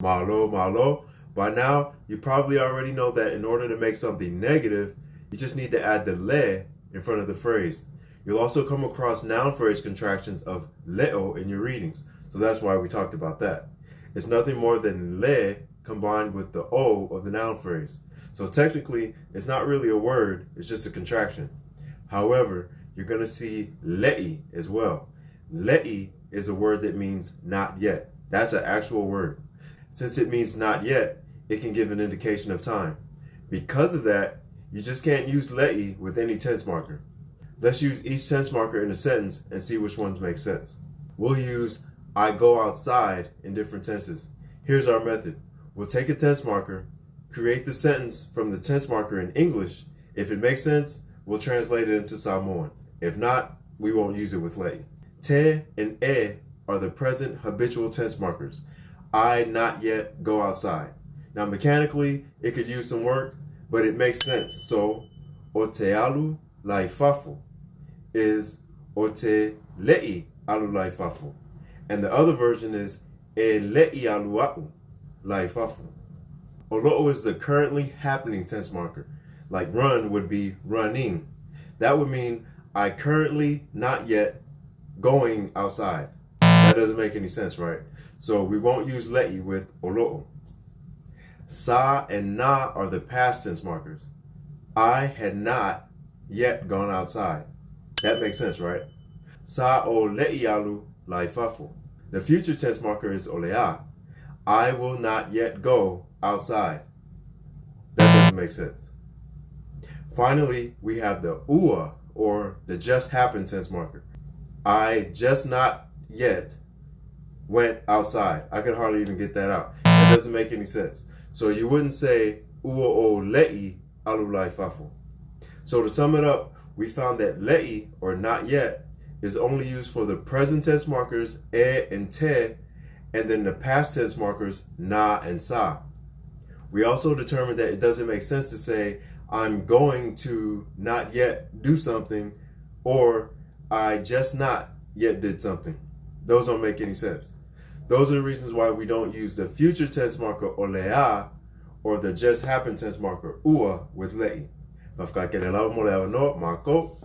malo, malo. By now, you probably already know that in order to make something negative, you just need to add the le in front of the phrase. You'll also come across noun phrase contractions of leo in your readings, so that's why we talked about that. It's nothing more than le combined with the o of the noun phrase. So technically, it's not really a word, it's just a contraction. However, you're going to see lei as well. Lei is a word that means not yet. That's an actual word. Since it means not yet, it can give an indication of time. Because of that, you just can't use lei with any tense marker. Let's use each tense marker in a sentence and see which ones make sense. We'll use I go outside in different tenses. Here's our method. We'll take a tense marker, create the sentence from the tense marker in English. If it makes sense, we'll translate it into Samoan. If not, we won't use it with lei. Te and e are the present habitual tense markers. I not yet go outside. Now mechanically, it could use some work, but it makes sense. So, o te alu laifafu is o te le'i alu laifafu. And the other version is e le'i alu a'u laifafu. Olo'o is the currently happening tense marker. Like run would be running. That would mean I currently not yet going outside. That doesn't make any sense, right? So we won't use le'i with olo'o. Sa and na are the past tense markers. I had not yet gone outside. That makes sense, right? Sa o le'i alu laifafu. The future tense marker is olea. I will not yet go outside. That doesn't make sense. Finally, we have the ua, or the just happened tense marker. I just not yet went outside. I could hardly even get that out. That doesn't make any sense. So you wouldn't say ua o le'i alu laifafu. So to sum it up, we found that le'i, or not yet, is only used for the present tense markers e and te, and then the past tense markers na and sa. We also determined that it doesn't make sense to say I'm going to not yet do something, or I just not yet did something. Those don't make any sense. Those are the reasons why we don't use the future tense marker olea or the just happened tense marker ua with le'i. Mafka ke le lau mo le au no, Marco.